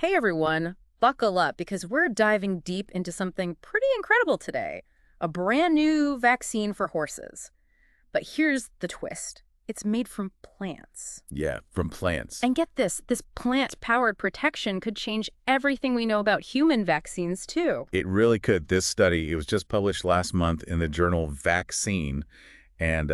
Hey everyone, buckle up because we're diving deep into something pretty incredible today. A brand new vaccine for horses. But here's the twist. It's made from plants. Yeah, from plants. And get this plant-powered protection could change everything we know about human vaccines too. It really could. This study, it was just published last month in the journal Vaccine. And,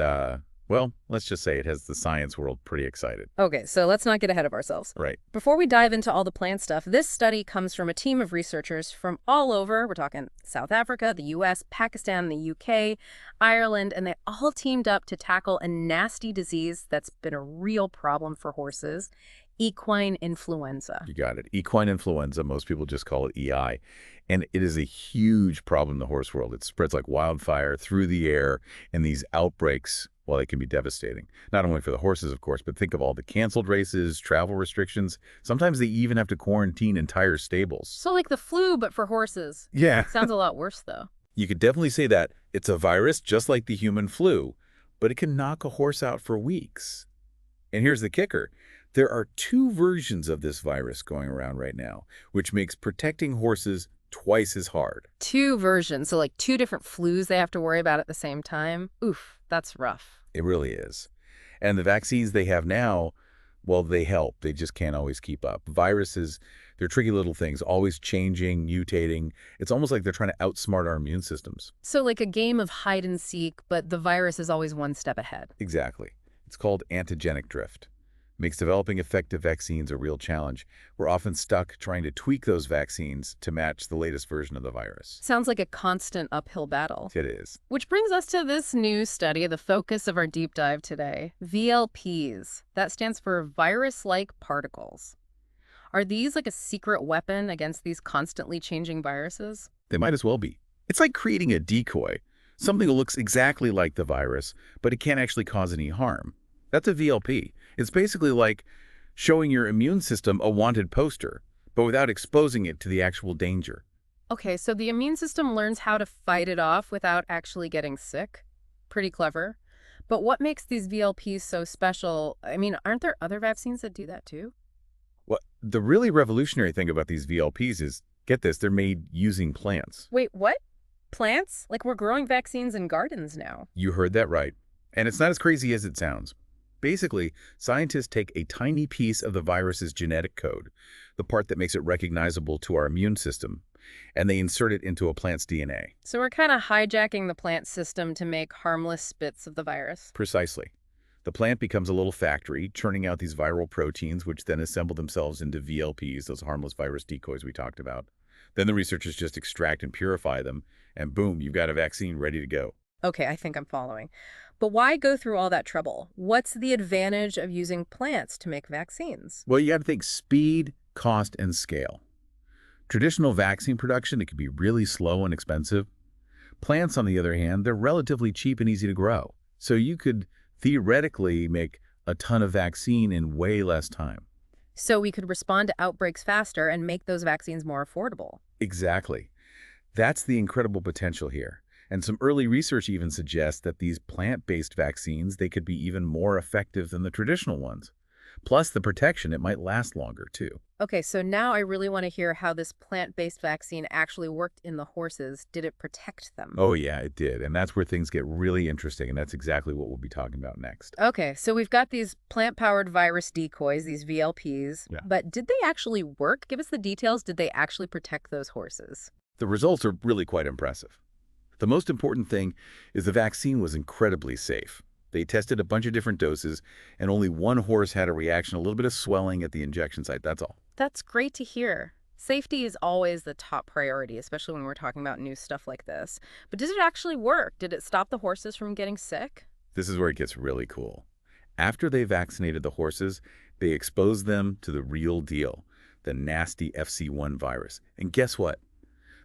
well, let's just say it has the science world pretty excited. Okay, so let's not get ahead of ourselves. Right. Before we dive into all the plant stuff, this study comes from a team of researchers from all over. We're talking South Africa, the US, Pakistan, the UK, Ireland, and they all teamed up to tackle a nasty disease that's been a real problem for horses, equine influenza. You got it. Equine influenza, most people just call it EI. And it is a huge problem in the horse world. It spreads like wildfire through the air, and these outbreaks, well, they can be devastating. Not only for the horses, of course, but think of all the canceled races, travel restrictions. Sometimes they even have to quarantine entire stables. So like the flu, but for horses. Yeah. Sounds a lot worse, though. You could definitely say that. It's a virus just like the human flu, but it can knock a horse out for weeks. And here's the kicker. There are two versions of this virus going around right now, which makes protecting horses twice as hard. Two versions, so like two different flus they have to worry about at the same time. Oof, that's rough. It really is. And the vaccines they have now, well, they help. They just can't always keep up. Viruses, they're tricky little things, always changing, mutating. It's almost like they're trying to outsmart our immune systems. So like a game of hide and seek, but the virus is always one step ahead. Exactly. It's called antigenic drift. Makes developing effective vaccines a real challenge. We're often stuck trying to tweak those vaccines to match the latest version of the virus. Sounds like a constant uphill battle. It is. Which brings us to this new study, the focus of our deep dive today, VLPs. That stands for virus-like particles. Are these like a secret weapon against these constantly changing viruses? They might as well be. It's like creating a decoy, something that looks exactly like the virus, but it can't actually cause any harm. That's a VLP. It's basically like showing your immune system a wanted poster, but without exposing it to the actual danger. Okay, so the immune system learns how to fight it off without actually getting sick. Pretty clever. But what makes these VLPs so special? I mean, aren't there other vaccines that do that too? Well, the really revolutionary thing about these VLPs is, get this, they're made using plants. Wait, what? Plants? Like we're growing vaccines in gardens now. You heard that right. And it's not as crazy as it sounds. Basically, scientists take a tiny piece of the virus's genetic code, the part that makes it recognizable to our immune system, and they insert it into a plant's DNA. So we're kind of hijacking the plant system to make harmless bits of the virus. Precisely. The plant becomes a little factory, churning out these viral proteins, which then assemble themselves into VLPs, those harmless virus decoys we talked about. Then the researchers just extract and purify them, and boom, you've got a vaccine ready to go. Okay, I think I'm following. But why go through all that trouble? What's the advantage of using plants to make vaccines? Well, you got to think speed, cost, and scale. Traditional vaccine production, it can be really slow and expensive. Plants, on the other hand, they're relatively cheap and easy to grow. So you could theoretically make a ton of vaccine in way less time. So we could respond to outbreaks faster and make those vaccines more affordable. Exactly. That's the incredible potential here. And some early research even suggests that these plant-based vaccines, they could be even more effective than the traditional ones. Plus the protection, it might last longer too. Okay, so now I really want to hear how this plant-based vaccine actually worked in the horses. Did it protect them? Oh yeah, it did. And that's where things get really interesting. And that's exactly what we'll be talking about next. Okay, so we've got these plant-powered virus decoys, these VLPs. Yeah. But did they actually work? Give us the details. Did they actually protect those horses? The results are really quite impressive. The most important thing is the vaccine was incredibly safe. They tested a bunch of different doses, and only one horse had a reaction, a little bit of swelling at the injection site, that's all. That's great to hear. Safety is always the top priority, especially when we're talking about new stuff like this. But did it actually work? Did it stop the horses from getting sick? This is where it gets really cool. After they vaccinated the horses, they exposed them to the real deal, the nasty FC1 virus. And guess what?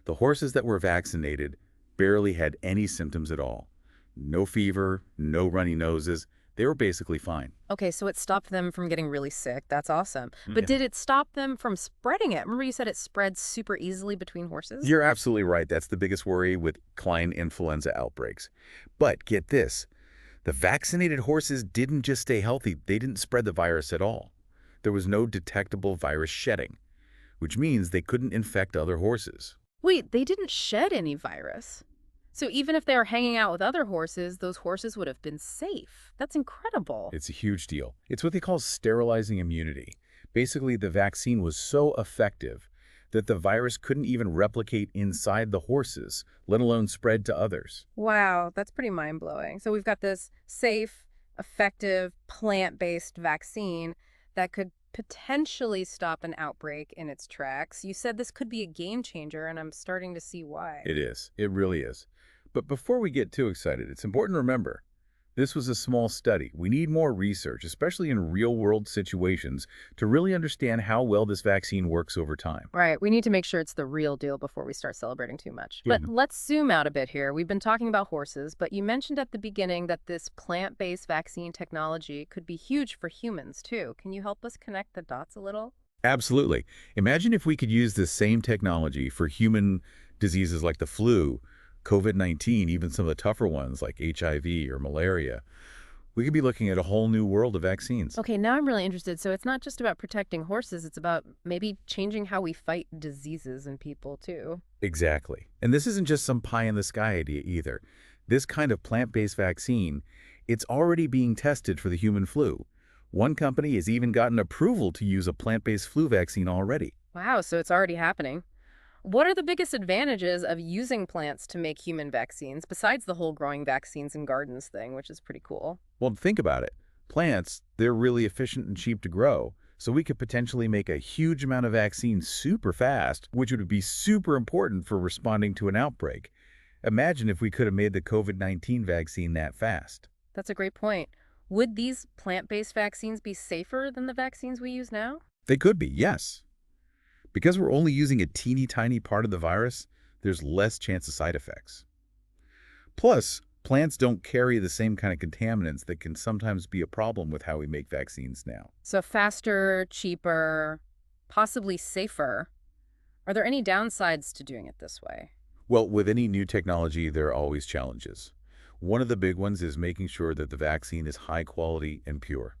The horses that were vaccinated barely had any symptoms at all. No fever, no runny noses. They were basically fine. Okay, so it stopped them from getting really sick. That's awesome. But Yeah. did it stop them from spreading it? Remember you said it spreads super easily between horses? You're absolutely right. That's the biggest worry with equine influenza outbreaks. But get this, the vaccinated horses didn't just stay healthy. They didn't spread the virus at all. There was no detectable virus shedding, which means they couldn't infect other horses. Wait, they didn't shed any virus. So even if they were hanging out with other horses, those horses would have been safe. That's incredible. It's a huge deal. It's what they call sterilizing immunity. Basically, the vaccine was so effective that the virus couldn't even replicate inside the horses, let alone spread to others. Wow, that's pretty mind-blowing. So we've got this safe, effective, plant-based vaccine that could potentially stop an outbreak in its tracks. You said this could be a game changer, and I'm starting to see why. It is. It really is. But before we get too excited, it's important to remember this was a small study. We need more research, especially in real-world situations, to really understand how well this vaccine works over time. Right, we need to make sure it's the real deal before we start celebrating too much. But Mhm. let's zoom out a bit here. We've been talking about horses, but you mentioned at the beginning that this plant-based vaccine technology could be huge for humans, too. Can you help us connect the dots a little? Absolutely. Imagine if we could use this same technology for human diseases like the flu, COVID-19, even some of the tougher ones like HIV or malaria. We could be looking at a whole new world of vaccines. Okay, now I'm really interested. So it's not just about protecting horses, it's about maybe changing how we fight diseases in people, too. Exactly. And this isn't just some pie-in-the-sky idea either. This kind of plant-based vaccine, it's already being tested for the human flu. One company has even gotten approval to use a plant-based flu vaccine already. Wow, so it's already happening. What are the biggest advantages of using plants to make human vaccines, besides the whole growing vaccines in gardens thing, which is pretty cool? Well, think about it. Plants, they're really efficient and cheap to grow, so we could potentially make a huge amount of vaccines super fast, which would be super important for responding to an outbreak. Imagine if we could have made the COVID-19 vaccine that fast. That's a great point. Would these plant-based vaccines be safer than the vaccines we use now? They could be, yes. Because we're only using a teeny tiny part of the virus, there's less chance of side effects. Plus, plants don't carry the same kind of contaminants that can sometimes be a problem with how we make vaccines now. So faster, cheaper, possibly safer. Are there any downsides to doing it this way? Well, with any new technology, there are always challenges. One of the big ones is making sure that the vaccine is high quality and pure.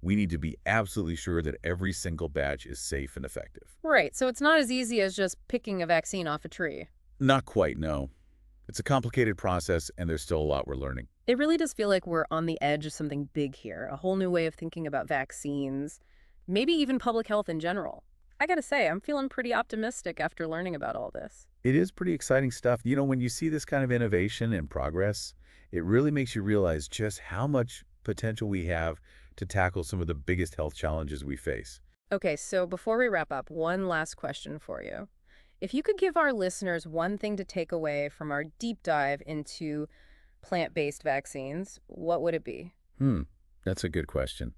We need to be absolutely sure that every single batch is safe and effective. Right, so it's not as easy as just picking a vaccine off a tree. Not quite, no. It's a complicated process, and there's still a lot we're learning. It really does feel like we're on the edge of something big here, a whole new way of thinking about vaccines, maybe even public health in general. I gotta say, I'm feeling pretty optimistic after learning about all this. It is pretty exciting stuff. You know, when you see this kind of innovation and progress, it really makes you realize just how much potential we have to tackle some of the biggest health challenges we face. Okay, so before we wrap up, one last question for you. If you could give our listeners one thing to take away from our deep dive into plant-based vaccines, what would it be? That's a good question.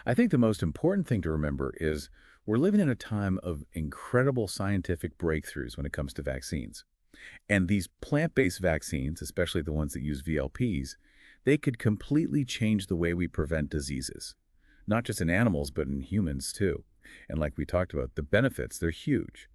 I think the most important thing to remember is we're living in a time of incredible scientific breakthroughs when it comes to vaccines. And these plant-based vaccines, especially the ones that use VLPs, they could completely change the way we prevent diseases, not just in animals, but in humans too. And like we talked about, the benefits, they're huge.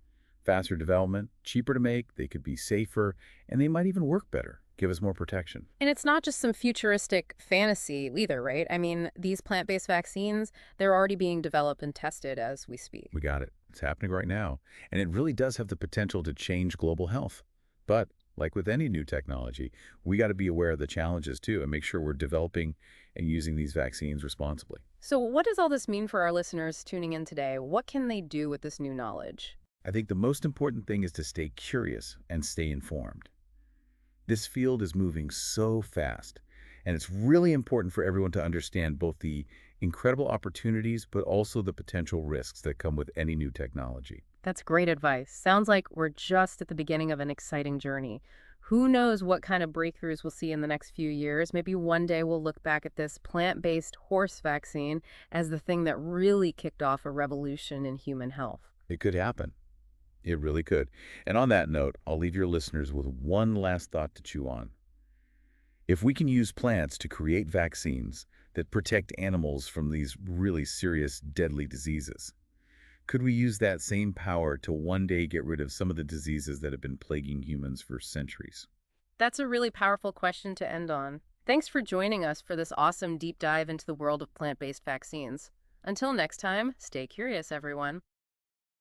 Faster development, cheaper to make, they could be safer, and they might even work better, give us more protection. And it's not just some futuristic fantasy either, right? I mean, these plant-based vaccines, they're already being developed and tested as we speak. We got it. It's happening right now. And it really does have the potential to change global health. But like with any new technology, we got to be aware of the challenges too and make sure we're developing and using these vaccines responsibly. So what does all this mean for our listeners tuning in today? What can they do with this new knowledge? I think the most important thing is to stay curious and stay informed. This field is moving so fast, and it's really important for everyone to understand both the incredible opportunities but also the potential risks that come with any new technology. That's great advice. Sounds like we're just at the beginning of an exciting journey. Who knows what kind of breakthroughs we'll see in the next few years? Maybe one day we'll look back at this plant-based horse vaccine as the thing that really kicked off a revolution in human health. It could happen. It really could. And on that note, I'll leave your listeners with one last thought to chew on. If we can use plants to create vaccines that protect animals from these really serious, deadly diseases, could we use that same power to one day get rid of some of the diseases that have been plaguing humans for centuries? That's a really powerful question to end on. Thanks for joining us for this awesome deep dive into the world of plant-based vaccines. Until next time, stay curious, everyone.